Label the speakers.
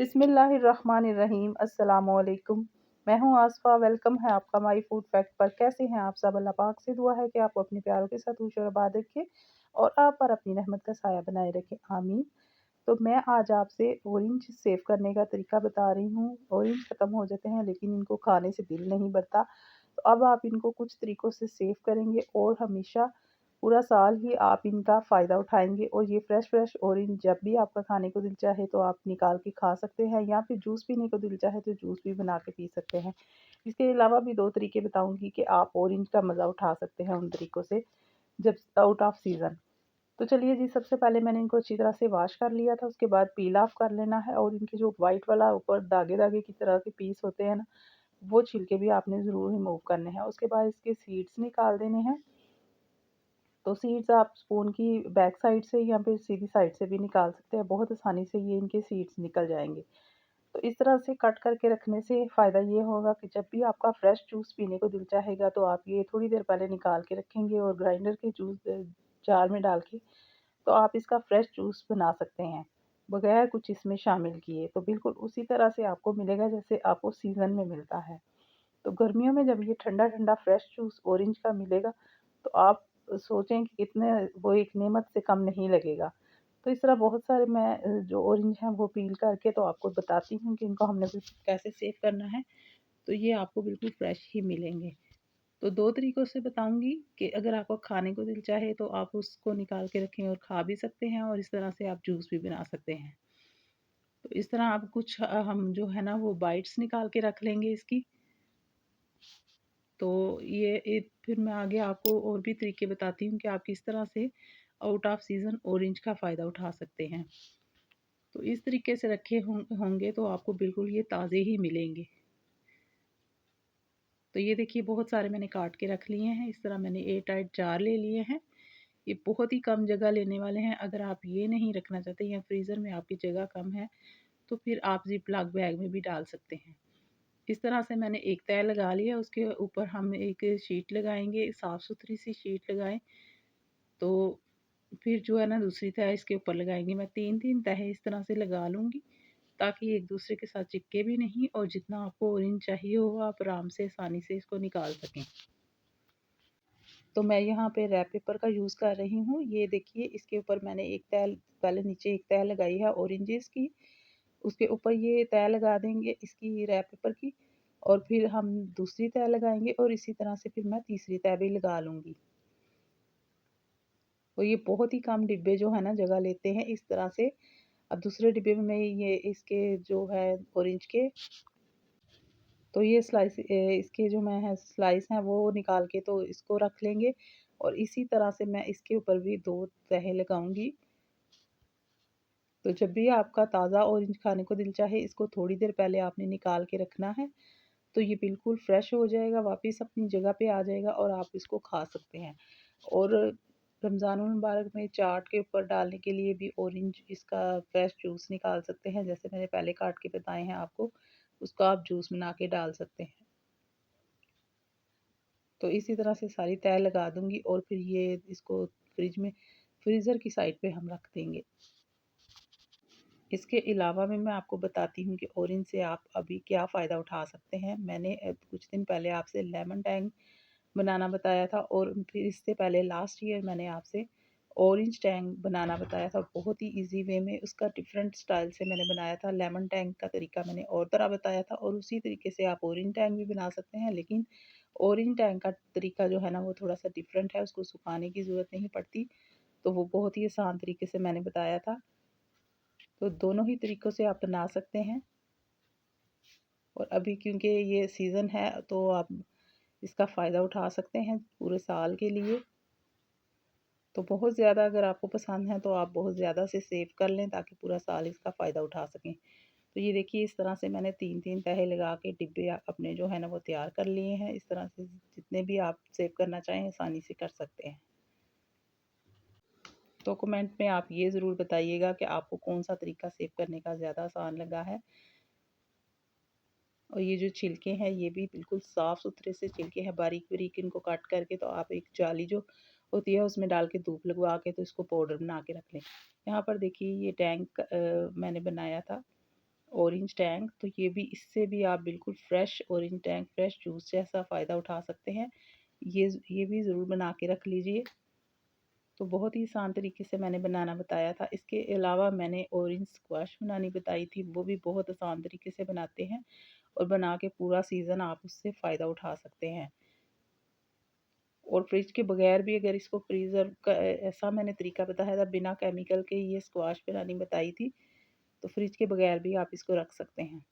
Speaker 1: बिस्मिल्लाहिर्रहमानिर्रहीम। अस्सलामुअलैकुम। मैं हूँ आसफ़ा। वेलकम है आपका माई फूड फैक्ट पर। कैसे हैं आप सब? अल्लाह पाक से दुआ है कि आपको अपने प्यारों के साथ खुश और आबाद रखे और आप पर अपनी रहमत का साया बनाए रखे, आमीन। तो मैं आज आपसे ऑरेंज सेव करने का तरीका बता रही हूँ। ऑरेंज ख़त्म हो जाते हैं लेकिन इनको खाने से दिल नहीं भरता। तो अब आप इनको कुछ तरीक़ों से सेव करेंगे और हमेशा पूरा साल ही आप इनका फ़ायदा उठाएँगे। और ये फ्रेश ऑरेंज जब भी आपका खाने को दिल चाहे तो आप निकाल के खा सकते हैं, या फिर जूस पीने को दिल चाहे तो जूस भी बना के पी सकते हैं। इसके अलावा भी 2 तरीके बताऊँगी कि आप ऑरेंज का मज़ा उठा सकते हैं उन तरीक़ों से जब आउट ऑफ सीज़न। तो चलिए जी, सबसे पहले मैंने इनको अच्छी तरह से वॉश कर लिया था, उसके बाद पील ऑफ कर लेना है। और इनके जो वाइट वाला ऊपर दागे-दागे की तरह के पीस होते हैं ना, वो छिलके भी आपने ज़रूर रिमूव करने हैं। उसके बाद इसके सीड्स निकाल देने हैं। तो सीड्स आप स्पून की बैक साइड से या फिर सीधी साइड से भी निकाल सकते हैं। बहुत आसानी से ये इनके सीड्स निकल जाएँगे। तो इस तरह से कट करके रखने से फ़ायदा ये होगा कि जब भी आपका फ्रेश जूस पीने को दिल चाहेगा तो आप ये थोड़ी देर पहले निकाल के रखेंगे और ग्राइंडर के जूस जार में डाल के तो आप इसका फ्रेश जूस बना सकते हैं, बगैर कुछ इसमें शामिल किए। तो बिल्कुल उसी तरह से आपको मिलेगा जैसे आपको सीज़न में मिलता है। तो गर्मियों में जब ये ठंडा-ठंडा फ्रेश जूस ऑरेंज का मिलेगा तो आप सोचें कि कितने वो एक नेमत से कम नहीं लगेगा। तो इस तरह बहुत सारे मैं जो ऑरेंज हैं वो पील करके तो आपको बताती हूँ कि इनको हमने बिल्कुल कैसे सेव करना है। तो ये आपको बिल्कुल फ्रेश ही मिलेंगे। तो 2 तरीक़ों से बताऊँगी कि अगर आपको खाने को दिल चाहे तो आप उसको निकाल के रखें और खा भी सकते हैं, और इस तरह से आप जूस भी बना सकते हैं। तो इस तरह आप कुछ हम जो है ना वो बाइट्स निकाल के रख लेंगे इसकी। तो ये फिर मैं आगे आपको और भी तरीके बताती हूँ कि आप किस तरह से आउट ऑफ सीज़न ऑरेंज का फ़ायदा उठा सकते हैं। तो इस तरीके से रखे होंगे तो आपको बिल्कुल ये ताज़े ही मिलेंगे। तो ये देखिए बहुत सारे मैंने काट के रख लिए हैं। इस तरह मैंने एयर टाइट जार ले लिए हैं। ये बहुत ही कम जगह लेने वाले हैं। अगर आप ये नहीं रखना चाहते या फ्रीज़र में आपकी जगह कम है तो फिर आप ज़िप-लॉक बैग में भी डाल सकते हैं। इस तरह से मैंने एक तह लगा लिया, उसके ऊपर हम एक शीट लगाएँगे, साफ़-सुथरी सी शीट लगाएँ। तो फिर जो है ना दूसरी तह इसके ऊपर लगाएँगे। मैं 3-3 तह इस तरह से लगा लूँगी ताकि एक दूसरे के साथ चिपके भी नहीं, और जितना आपको ऑरेंज चाहिए हो आप आराम से आसानी से इसको निकाल सकें। तो मैं यहाँ पे रैप पेपर का यूज़ कर रही हूँ। ये देखिए इसके ऊपर मैंने एक तह पहले नीचे एक तह लगाई है ऑरेंजेस की, उसके ऊपर ये तह लगा देंगे इसकी रैप पेपर की, और फिर हम दूसरी तह लगाएँगे और इसी तरह से फिर मैं तीसरी तह भी लगा लूँगी। तो ये बहुत ही कम डिब्बे जो है ना जगह लेते हैं इस तरह से। अब दूसरे डिब्बे में मैं ये इसके जो है ऑरेंज के, तो ये इसके जो मैं है स्लाइस हैं वो निकाल के तो इसको रख लेंगे, और इसी तरह से मैं इसके ऊपर भी 2 तह लगाऊँगी। तो जब भी आपका ताज़ा ऑरेंज खाने को दिल चाहे इसको थोड़ी देर पहले आपने निकाल के रखना है, तो ये बिल्कुल फ्रेश हो जाएगा, वापस अपनी जगह पे आ जाएगा और आप इसको खा सकते हैं। और रमज़ानुल मुबारक में चाट के ऊपर डालने के लिए भी ऑरेंज इसका फ्रेश जूस निकाल सकते हैं। जैसे मैंने पहले काट के बताए हैं आपको, उसका आप जूस बना के डाल सकते हैं। तो इसी तरह से सारी तह लगा दूँगी और फिर ये इसको फ्रीज़र की साइड पे हम रख देंगे। इसके अलावा भी मैं आपको बताती हूँ कि ऑरेंज से आप अभी क्या फ़ायदा उठा सकते हैं। मैंने कुछ दिन पहले आपसे लेमन टैंग बनाना बताया था, और फिर इससे पहले लास्ट ईयर मैंने आपसे ऑरेंज टैंग बनाना बताया था, बहुत ही ईज़ी वे में। उसका डिफरेंट स्टाइल से मैंने बनाया था। लेमन टैंग का तरीका मैंने और तरह बताया था, और उसी तरीके से आप ऑरेंज टैंग भी बना सकते हैं, लेकिन ऑरेंज टैंग का तरीका जो है ना वो थोड़ा सा डिफरेंट है। उसको सुखाने की ज़रूरत नहीं पड़ती, तो वो बहुत ही आसान तरीके से मैंने बताया था। तो दोनों ही तरीक़ों से आप बना सकते हैं। और अभी क्योंकि ये सीज़न है तो आप इसका फ़ायदा उठा सकते हैं पूरे साल के लिए। तो बहुत ज़्यादा अगर आपको पसंद है तो आप बहुत ज़्यादा से सेव कर लें ताकि पूरा साल इसका फ़ायदा उठा सकें। तो ये देखिए इस तरह से मैंने 3-3 तह लगा के डिब्बे अपने जो है ना वो तैयार कर लिए हैं। इस तरह से जितने भी आप सेव करना चाहें आसानी से कर सकते हैं। तो कमेंट में आप ये ज़रूर बताइएगा कि आपको कौन-सा तरीका सेव करने का ज़्यादा आसान लगा है। और ये जो छिलके हैं ये भी बिल्कुल साफ़-सुथरे से छिलके हैं, बारीक-बारीक इनको कट करके तो आप एक जाली जो होती है उसमें डाल के धूप लगवा के तो इसको पाउडर बना के रख लें। यहाँ पर देखिए ये टैंक मैंने बनाया था ऑरेंज टैंग, तो ये भी इससे भी आप बिल्कुल fresh orange Tang fresh juice जैसा फ़ायदा उठा सकते हैं। ये भी ज़रूर बना के रख लीजिए। तो बहुत ही आसान तरीके से मैंने बनाना बताया था। इसके अलावा मैंने ऑरेंज स्क्वैश बनानी बताई थी, वो भी बहुत आसान तरीके से बनाते हैं और बना के पूरा सीज़न आप उससे फ़ायदा उठा सकते हैं। और फ्रिज के बगैर भी अगर इसको फ्रीज़र का ऐसा मैंने तरीका बताया था, बिना केमिकल के ये स्क्वाश बनानी बताई थी, तो फ्रिज के बगैर भी आप इसको रख सकते हैं।